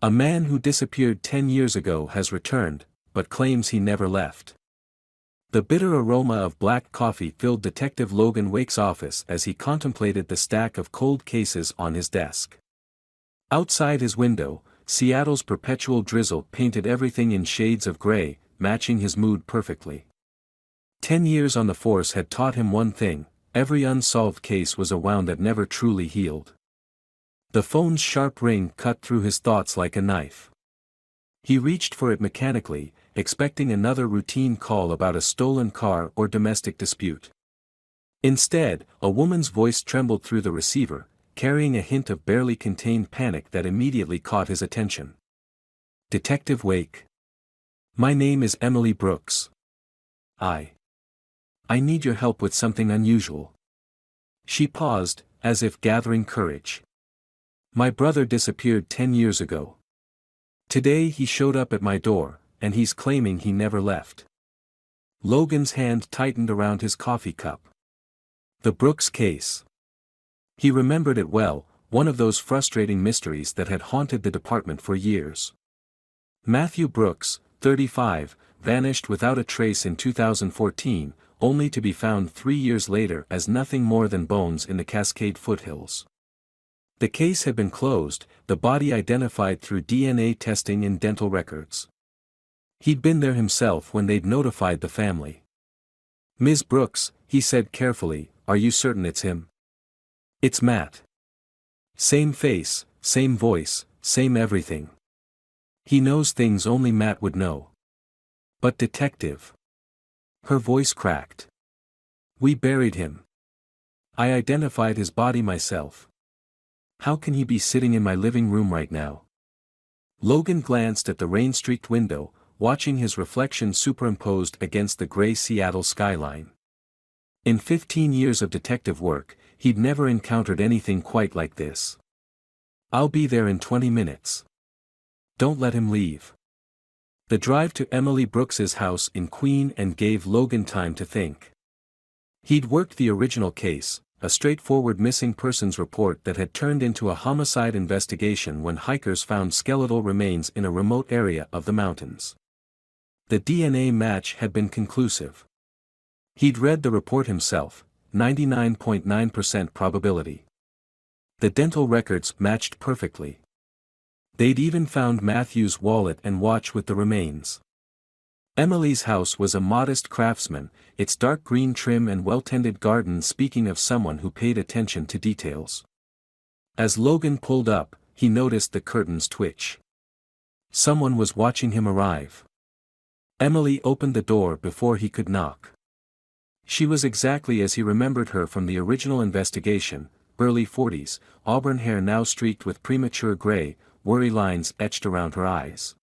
A man who disappeared 10 years ago has returned, but claims he never left. The bitter aroma of black coffee filled Detective Logan Wake's office as he contemplated the stack of cold cases on his desk. Outside his window, Seattle's perpetual drizzle painted everything in shades of gray, matching his mood perfectly. 10 years on the force had taught him one thing: every unsolved case was a wound that never truly healed. The phone's sharp ring cut through his thoughts like a knife. He reached for it mechanically, expecting another routine call about a stolen car or domestic dispute. Instead, a woman's voice trembled through the receiver, carrying a hint of barely contained panic that immediately caught his attention. "Detective Wake. My name is Emily Brooks. I need your help with something unusual." She paused, as if gathering courage. "My brother disappeared 10 years ago. Today he showed up at my door, and he's claiming he never left." Logan's hand tightened around his coffee cup. The Brooks case. He remembered it well, one of those frustrating mysteries that had haunted the department for years. Matthew Brooks, 35, vanished without a trace in 2014, only to be found 3 years later as nothing more than bones in the Cascade foothills. The case had been closed, the body identified through DNA testing and dental records. He'd been there himself when they'd notified the family. "Ms. Brooks," he said carefully, "are you certain it's him?" "It's Matt. Same face, same voice, same everything. He knows things only Matt would know." "But detective." Her voice cracked. "We buried him. I identified his body myself. How can he be sitting in my living room right now?" Logan glanced at the rain-streaked window, watching his reflection superimposed against the gray Seattle skyline. In 15 years of detective work, he'd never encountered anything quite like this. "I'll be there in 20 minutes. Don't let him leave." The drive to Emily Brooks's house in Queen and gave Logan time to think. He'd worked the original case, a straightforward missing persons report that had turned into a homicide investigation when hikers found skeletal remains in a remote area of the mountains. The DNA match had been conclusive. He'd read the report himself, 99.9% probability. The dental records matched perfectly. They'd even found Matthew's wallet and watch with the remains. Emily's house was a modest craftsman, its dark green trim and well-tended garden speaking of someone who paid attention to details. As Logan pulled up, he noticed the curtains twitch. Someone was watching him arrive. Emily opened the door before he could knock. She was exactly as he remembered her from the original investigation, early 40s, auburn hair now streaked with premature gray, worry lines etched around her eyes.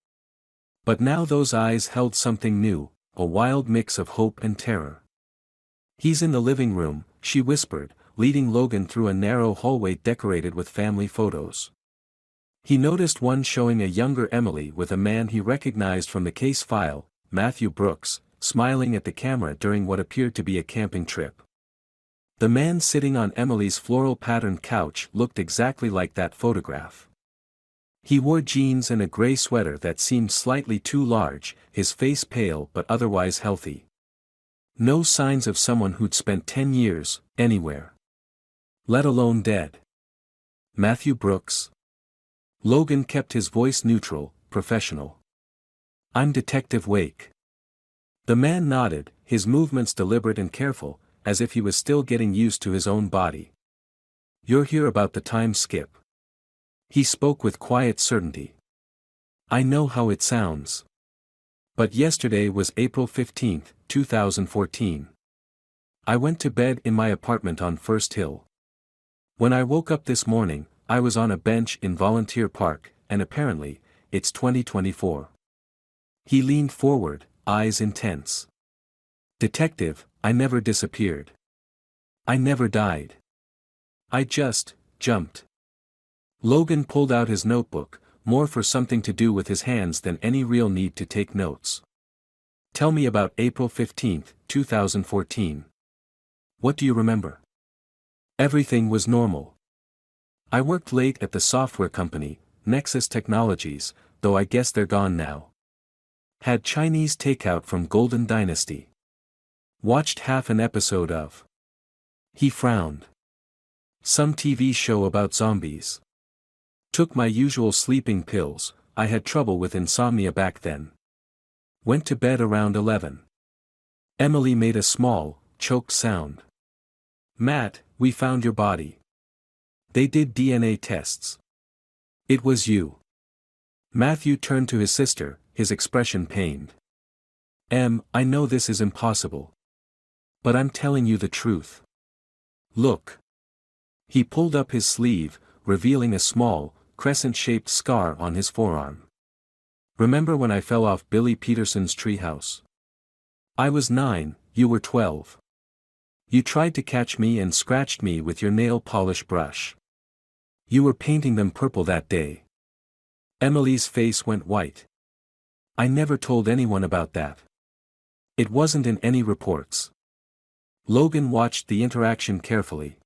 But now those eyes held something new, a wild mix of hope and terror. "He's in the living room," she whispered, leading Logan through a narrow hallway decorated with family photos. He noticed one showing a younger Emily with a man he recognized from the case file, Matthew Brooks, smiling at the camera during what appeared to be a camping trip. The man sitting on Emily's floral-patterned couch looked exactly like that photograph. He wore jeans and a gray sweater that seemed slightly too large, his face pale but otherwise healthy. No signs of someone who'd spent 10 years, anywhere. Let alone dead. Matthew Brooks? Logan kept his voice neutral, professional. "I'm Detective Wake." The man nodded, his movements deliberate and careful, as if he was still getting used to his own body. "You're here about the time skip." He spoke with quiet certainty. "I know how it sounds. But yesterday was April 15, 2014. I went to bed in my apartment on First Hill. When I woke up this morning, I was on a bench in Volunteer Park, and apparently, it's 2024. He leaned forward, eyes intense. "Detective, I never disappeared. I never died. I just jumped." Logan pulled out his notebook, more for something to do with his hands than any real need to take notes. "Tell me about April 15, 2014. What do you remember?" "Everything was normal. I worked late at the software company, Nexus Technologies, though I guess they're gone now. Had Chinese takeout from Golden Dynasty. Watched half an episode of. He frowned. Some TV show about zombies. Took my usual sleeping pills, I had trouble with insomnia back then. Went to bed around 11. Emily made a small, choked sound. Matt, we found your body. They did DNA tests. It was you. Matthew turned to his sister, his expression pained. I know this is impossible. But I'm telling you the truth. Look. He pulled up his sleeve, revealing a small, crescent-shaped scar on his forearm. Remember when I fell off Billy Peterson's treehouse? I was 9, you were 12. You tried to catch me and scratched me with your nail polish brush. You were painting them purple that day. Emily's face went white. I never told anyone about that. It wasn't in any reports. Logan watched the interaction carefully.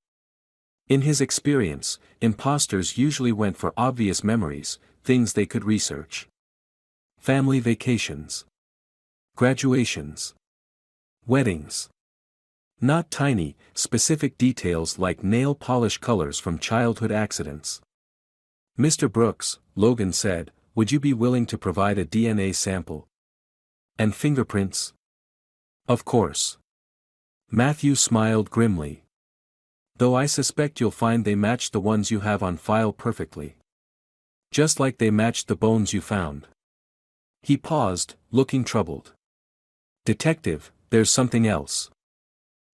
In his experience, imposters usually went for obvious memories, things they could research. Family vacations. Graduations. Weddings. Not tiny, specific details like nail polish colors from childhood accidents. Mr. Brooks, Logan said, would you be willing to provide a DNA sample? And fingerprints? Of course. Matthew smiled grimly. Though I suspect you'll find they match the ones you have on file perfectly. Just like they matched the bones you found. He paused, looking troubled. Detective, there's something else.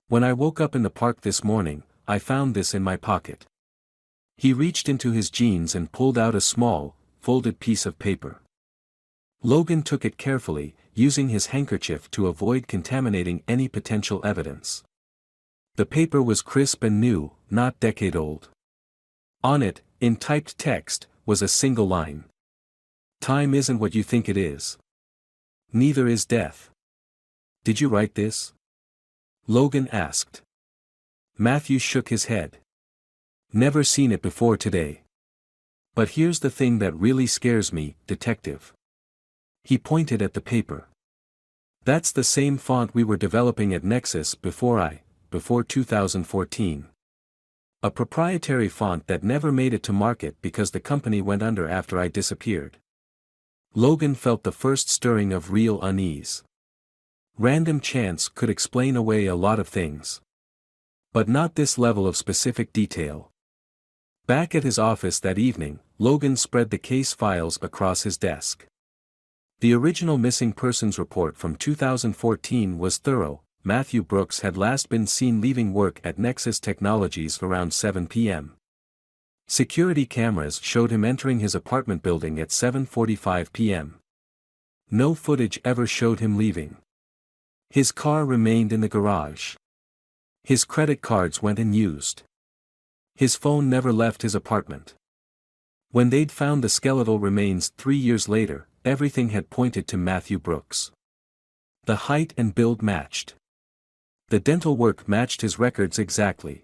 When I woke up in the park this morning, I found this in my pocket. He reached into his jeans and pulled out a small, folded piece of paper. Logan took it carefully, using his handkerchief to avoid contaminating any potential evidence. The paper was crisp and new, not decade-old. On it, in typed text, was a single line. Time isn't what you think it is. Neither is death. Did you write this? Logan asked. Matthew shook his head. Never seen it before today. But here's the thing that really scares me, detective. He pointed at the paper. That's the same font we were developing at Nexus before 2014. A proprietary font that never made it to market because the company went under after I disappeared. Logan felt the first stirring of real unease. Random chance could explain away a lot of things. But not this level of specific detail. Back at his office that evening, Logan spread the case files across his desk. The original missing persons report from 2014 was thorough. Matthew Brooks had last been seen leaving work at Nexus Technologies around 7 p.m. Security cameras showed him entering his apartment building at 7:45 p.m. No footage ever showed him leaving. His car remained in the garage. His credit cards went unused. His phone never left his apartment. When they'd found the skeletal remains 3 years later, everything had pointed to Matthew Brooks. The height and build matched. The dental work matched his records exactly.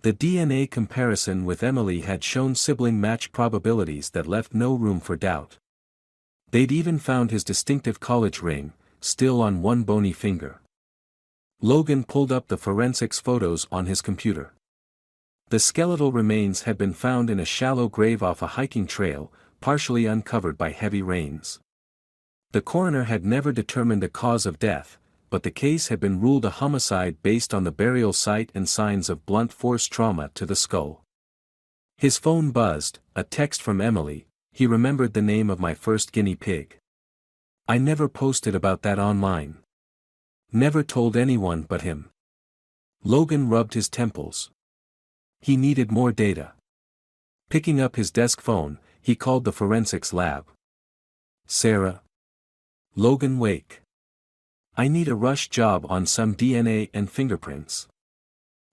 The DNA comparison with Emily had shown sibling match probabilities that left no room for doubt. They'd even found his distinctive college ring, still on one bony finger. Logan pulled up the forensics photos on his computer. The skeletal remains had been found in a shallow grave off a hiking trail, partially uncovered by heavy rains. The coroner had never determined a cause of death, but the case had been ruled a homicide based on the burial site and signs of blunt force trauma to the skull. His phone buzzed, a text from Emily. He remembered the name of my first guinea pig. I never posted about that online. Never told anyone but him. Logan rubbed his temples. He needed more data. Picking up his desk phone, he called the forensics lab. Sarah. Logan Wake. I need a rush job on some DNA and fingerprints.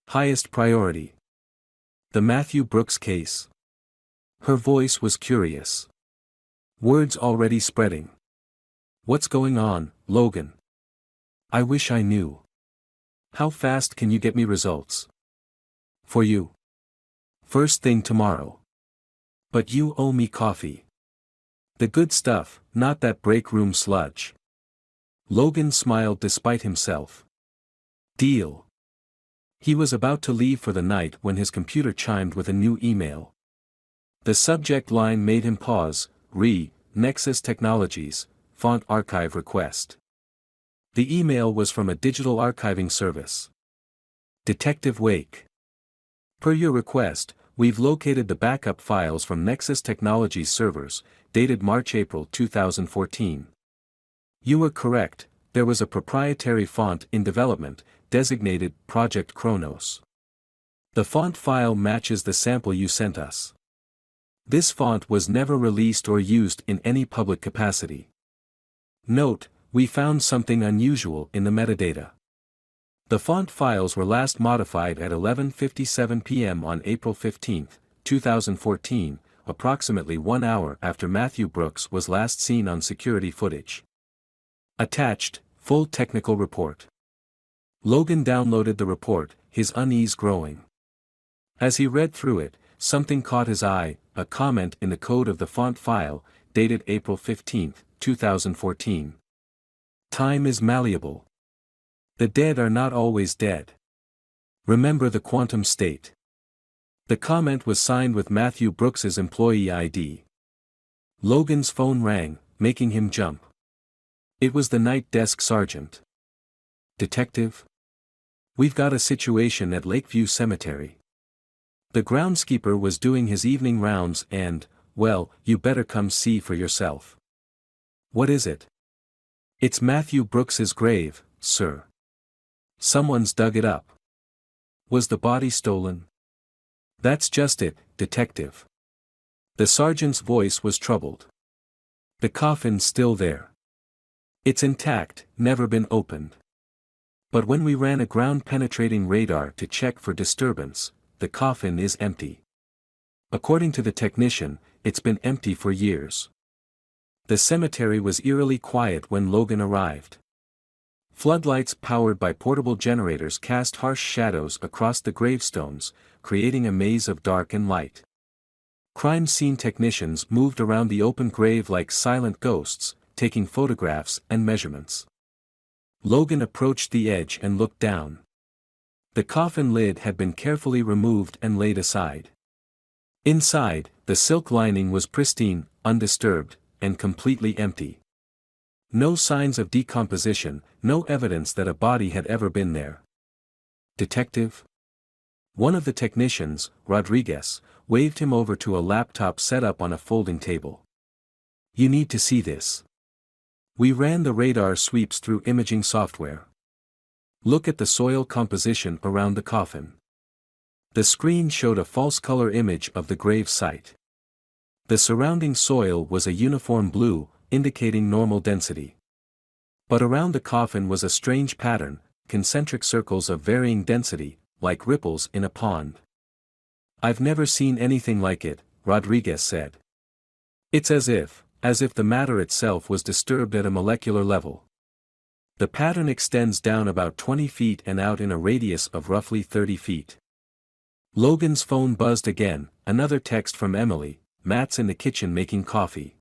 Highest priority. The Matthew Brooks case. Her voice was curious. Words already spreading. What's going on, Logan? I wish I knew. How fast can you get me results? For you. First thing tomorrow. But you owe me coffee. The good stuff, not that break room sludge. Logan smiled despite himself. Deal. He was about to leave for the night when his computer chimed with a new email. The subject line made him pause. Nexus Technologies, font archive request. The email was from a digital archiving service. Detective Wake. Per your request, we've located the backup files from Nexus Technologies servers, dated March-April 2014. You were correct, there was a proprietary font in development, designated Project Chronos. The font file matches the sample you sent us. This font was never released or used in any public capacity. Note, we found something unusual in the metadata. The font files were last modified at 11:57 p.m. on April 15, 2014, approximately 1 hour after Matthew Brooks was last seen on security footage. Attached, full technical report. Logan downloaded the report, his unease growing. As he read through it, something caught his eye, a comment in the code of the font file, dated April 15, 2014. Time is malleable. The dead are not always dead. Remember the quantum state. The comment was signed with Matthew Brooks's employee ID. Logan's phone rang, making him jump. It was the night desk sergeant. Detective? We've got a situation at Lakeview Cemetery. The groundskeeper was doing his evening rounds and, well, you better come see for yourself. What is it? It's Matthew Brooks's grave, sir. Someone's dug it up. Was the body stolen? That's just it, detective. The sergeant's voice was troubled. The coffin's still there. It's intact, never been opened. But when we ran a ground-penetrating radar to check for disturbance, the coffin is empty. According to the technician, it's been empty for years. The cemetery was eerily quiet when Logan arrived. Floodlights powered by portable generators cast harsh shadows across the gravestones, creating a maze of dark and light. Crime scene technicians moved around the open grave like silent ghosts, taking photographs and measurements. Logan approached the edge and looked down. The coffin lid had been carefully removed and laid aside. Inside, the silk lining was pristine, undisturbed, and completely empty. No signs of decomposition, no evidence that a body had ever been there. Detective? One of the technicians, Rodriguez, waved him over to a laptop set up on a folding table. You need to see this. We ran the radar sweeps through imaging software. Look at the soil composition around the coffin. The screen showed a false color image of the grave site. The surrounding soil was a uniform blue, indicating normal density. But around the coffin was a strange pattern, concentric circles of varying density, like ripples in a pond. I've never seen anything like it, Rodriguez said. It's as if the matter itself was disturbed at a molecular level. The pattern extends down about 20 feet and out in a radius of roughly 30 feet. Logan's phone buzzed again, another text from Emily. Matt's in the kitchen making coffee.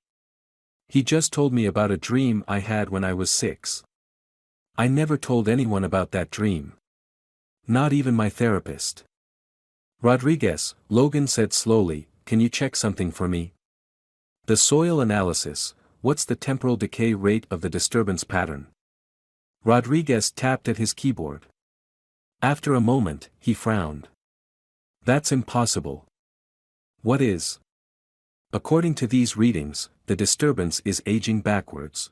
He just told me about a dream I had when I was 6. I never told anyone about that dream. Not even my therapist. Rodriguez, Logan said slowly, can you check something for me? The soil analysis, what's the temporal decay rate of the disturbance pattern? Rodriguez tapped at his keyboard. After a moment, he frowned. That's impossible. What is? According to these readings, the disturbance is aging backwards.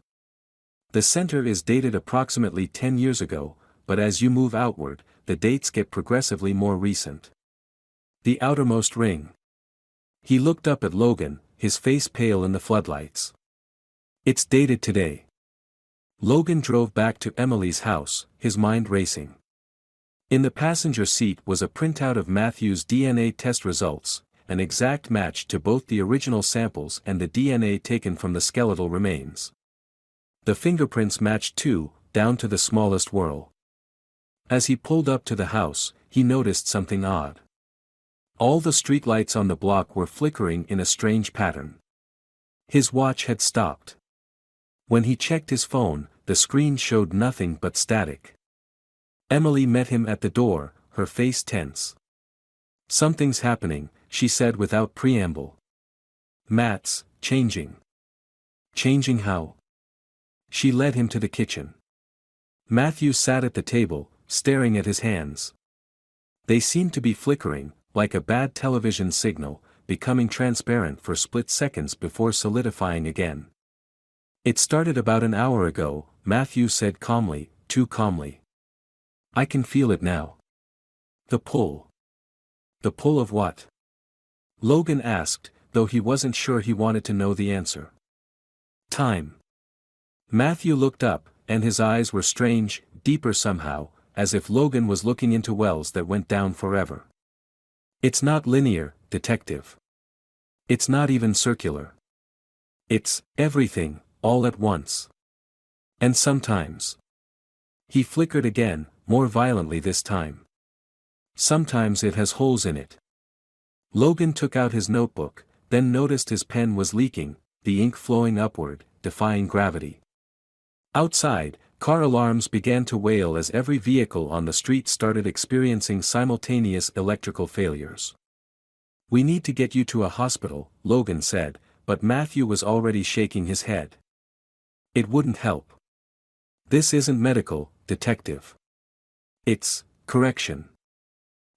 The center is dated approximately 10 years ago, but as you move outward, the dates get progressively more recent. The outermost ring. He looked up at Logan, his face pale in the floodlights. It's dated today. Logan drove back to Emily's house, his mind racing. In the passenger seat was a printout of Matthew's DNA test results, an exact match to both the original samples and the DNA taken from the skeletal remains. The fingerprints matched too, down to the smallest whorl. As he pulled up to the house, he noticed something odd. All the streetlights on the block were flickering in a strange pattern. His watch had stopped. When he checked his phone, the screen showed nothing but static. Emily met him at the door, her face tense. "Something's happening," she said without preamble. "Matt's changing." "Changing how?" She led him to the kitchen. Matthew sat at the table, staring at his hands. They seemed to be flickering, like a bad television signal, becoming transparent for split seconds before solidifying again. "It started about an hour ago," Matthew said calmly, too calmly. "I can feel it now." "The pull." "The pull of what?" Logan asked, though he wasn't sure he wanted to know the answer. "Time." Matthew looked up, and his eyes were strange, deeper somehow, as if Logan was looking into wells that went down forever. "It's not linear, detective. It's not even circular. It's everything, all at once. And sometimes." He flickered again, more violently this time. "Sometimes it has holes in it." Logan took out his notebook, then noticed his pen was leaking, the ink flowing upward, defying gravity. Outside, car alarms began to wail as every vehicle on the street started experiencing simultaneous electrical failures. "We need to get you to a hospital," Logan said, but Matthew was already shaking his head. "It wouldn't help. This isn't medical, detective. It's correction."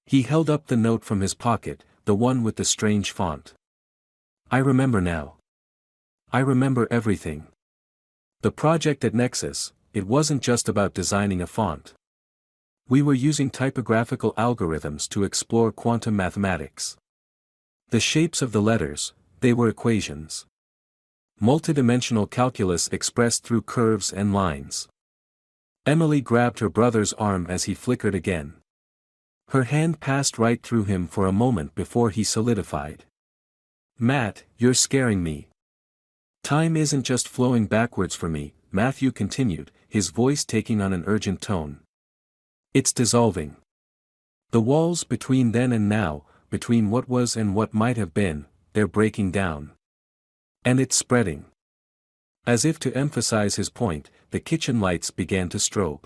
He held up the note from his pocket, the one with the strange font. "I remember now. I remember everything. The project at Nexus, it wasn't just about designing a font. We were using typographical algorithms to explore quantum mathematics. The shapes of the letters, they were equations. Multidimensional calculus expressed through curves and lines." Emily grabbed her brother's arm as he flickered again. Her hand passed right through him for a moment before he solidified. "Matt, you're scaring me. Time isn't just flowing backwards for me," Matthew continued, his voice taking on an urgent tone. "It's dissolving. The walls between then and now, between what was and what might have been, they're breaking down. And it's spreading." As if to emphasize his point, the kitchen lights began to strobe.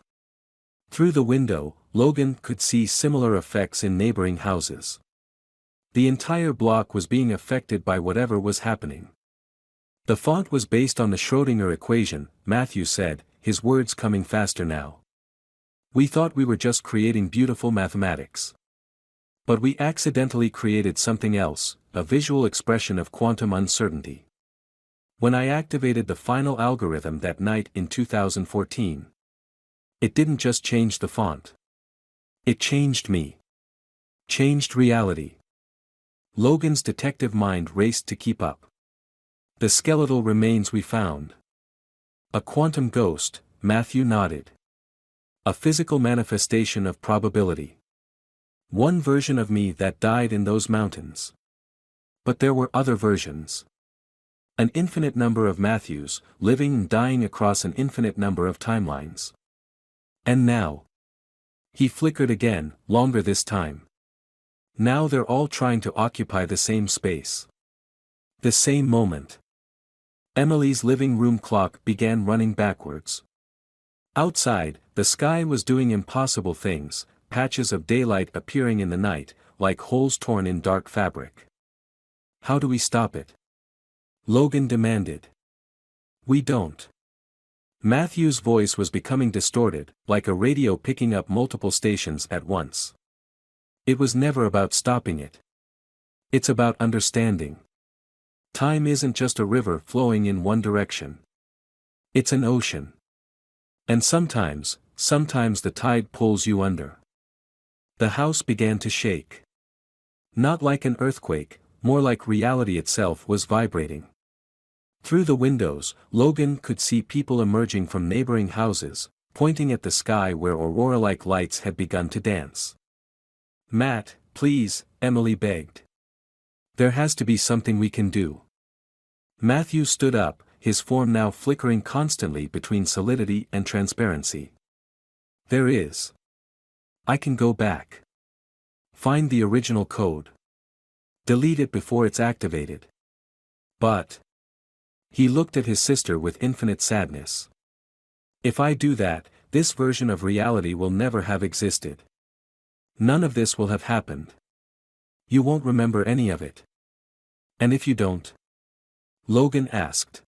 Through the window, Logan could see similar effects in neighboring houses. The entire block was being affected by whatever was happening. "The font was based on the Schrödinger equation," Matthew said, his words coming faster now. "We thought we were just creating beautiful mathematics. But we accidentally created something else, a visual expression of quantum uncertainty. When I activated the final algorithm that night in 2014, it didn't just change the font. It changed me. Changed reality." Logan's detective mind raced to keep up. "The skeletal remains we found." "A quantum ghost," Matthew nodded. "A physical manifestation of probability. One version of me that died in those mountains. But there were other versions. An infinite number of Matthews, living and dying across an infinite number of timelines. And now." He flickered again, longer this time. "Now they're all trying to occupy the same space. The same moment." Emily's living room clock began running backwards. Outside, the sky was doing impossible things, patches of daylight appearing in the night, like holes torn in dark fabric. "How do we stop it?" Logan demanded. "We don't." Matthew's voice was becoming distorted, like a radio picking up multiple stations at once. "It was never about stopping it. It's about understanding. Time isn't just a river flowing in one direction. It's an ocean. And sometimes the tide pulls you under." The house began to shake. Not like an earthquake, more like reality itself was vibrating. Through the windows, Logan could see people emerging from neighboring houses, pointing at the sky where aurora-like lights had begun to dance. "Matt, please," Emily begged. "There has to be something we can do." Matthew stood up, his form now flickering constantly between solidity and transparency. "There is. I can go back. Find the original code. Delete it before it's activated. But. He looked at his sister with infinite sadness. If I do that, this version of reality will never have existed. None of this will have happened. You won't remember any of it. And if you don't? Logan asked.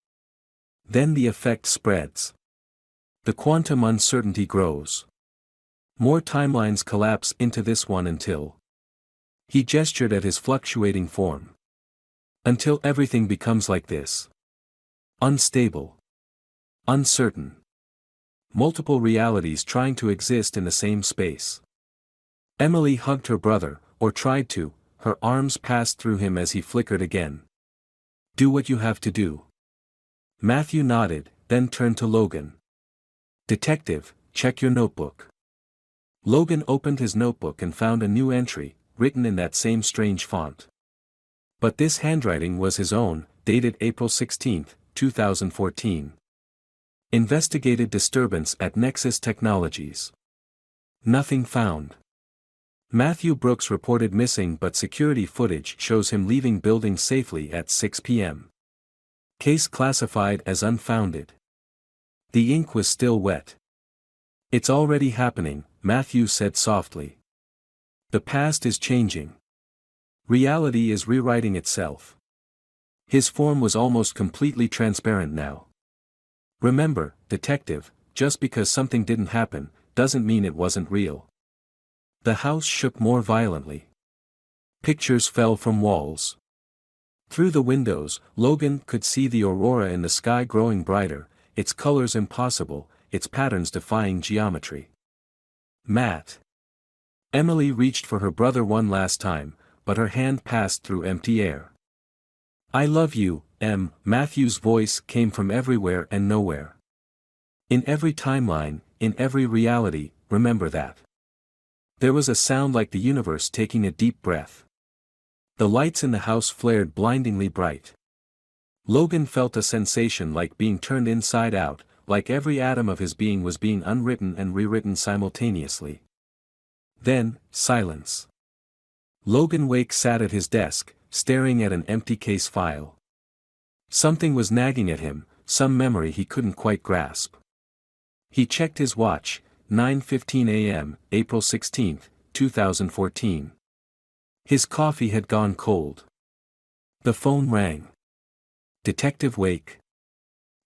Then the effect spreads. The quantum uncertainty grows. More timelines collapse into this one until. He gestured at his fluctuating form. Until everything becomes like this. Unstable. Uncertain. Multiple realities trying to exist in the same space. Emily hugged her brother, or tried to, her arms passed through him as he flickered again. Do what you have to do. Matthew nodded, then turned to Logan. Detective, check your notebook. Logan opened his notebook and found a new entry, written in that same strange font. But this handwriting was his own, dated April 16, 2014. Investigated disturbance at Nexus Technologies. Nothing found. Matthew Brooks reported missing, but security footage shows him leaving building safely at 6 p.m. Case classified as unfounded. The ink was still wet. It's already happening, Matthew said softly. The past is changing. Reality is rewriting itself. His form was almost completely transparent now. Remember, detective, just because something didn't happen, doesn't mean it wasn't real. The house shook more violently. Pictures fell from walls. Through the windows, Logan could see the aurora in the sky growing brighter, its colors impossible, its patterns defying geometry. Matt. Emily reached for her brother one last time, but her hand passed through empty air. I love you, Em. Matthew's voice came from everywhere and nowhere. In every timeline, in every reality, remember that. There was a sound like the universe taking a deep breath. The lights in the house flared blindingly bright. Logan felt a sensation like being turned inside out, like every atom of his being was being unwritten and rewritten simultaneously. Then, silence. Logan Wake sat at his desk, staring at an empty case file. Something was nagging at him, some memory he couldn't quite grasp. He checked his watch, 9:15 a.m., April 16, 2014. His coffee had gone cold. The phone rang. Detective Wake.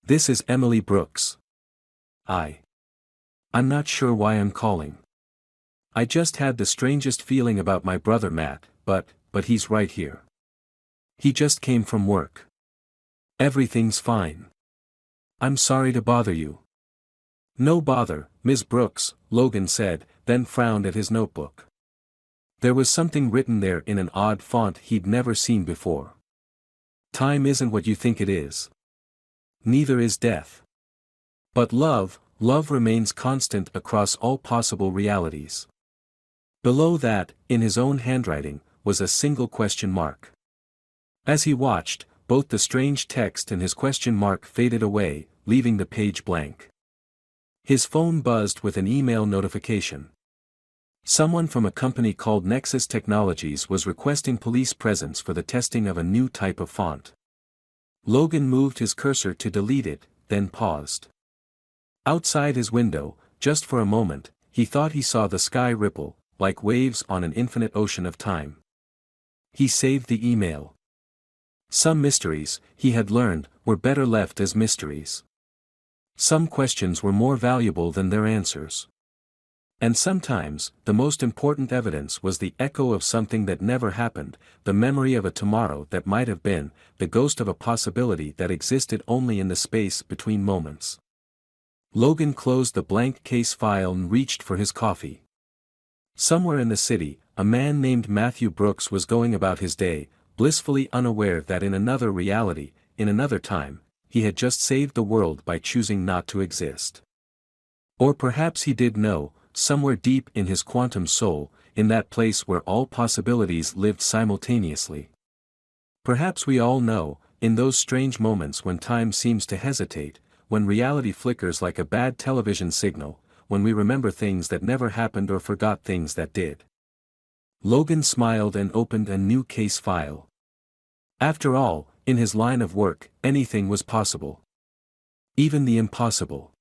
This is Emily Brooks. I'm not sure why I'm calling. I just had the strangest feeling about my brother Matt, but he's right here. He just came from work. Everything's fine. I'm sorry to bother you. No bother, Ms. Brooks, Logan said, then frowned at his notebook. There was something written there in an odd font he'd never seen before. Time isn't what you think it is. Neither is death. But love remains constant across all possible realities. Below that, in his own handwriting, was a single question mark. As he watched, both the strange text and his question mark faded away, leaving the page blank. His phone buzzed with an email notification. Someone from a company called Nexus Technologies was requesting police presence for the testing of a new type of font. Logan moved his cursor to delete it, then paused. Outside his window, just for a moment, he thought he saw the sky ripple, like waves on an infinite ocean of time. He saved the email. Some mysteries, he had learned, were better left as mysteries. Some questions were more valuable than their answers. And sometimes, the most important evidence was the echo of something that never happened, the memory of a tomorrow that might have been, the ghost of a possibility that existed only in the space between moments. Logan closed the blank case file and reached for his coffee. Somewhere in the city, a man named Matthew Brooks was going about his day, blissfully unaware that in another reality, in another time, he had just saved the world by choosing not to exist. Or perhaps he did know, somewhere deep in his quantum soul, in that place where all possibilities lived simultaneously. Perhaps we all know, in those strange moments when time seems to hesitate, when reality flickers like a bad television signal, when we remember things that never happened or forgot things that did. Logan smiled and opened a new case file. After all, in his line of work, anything was possible. Even the impossible.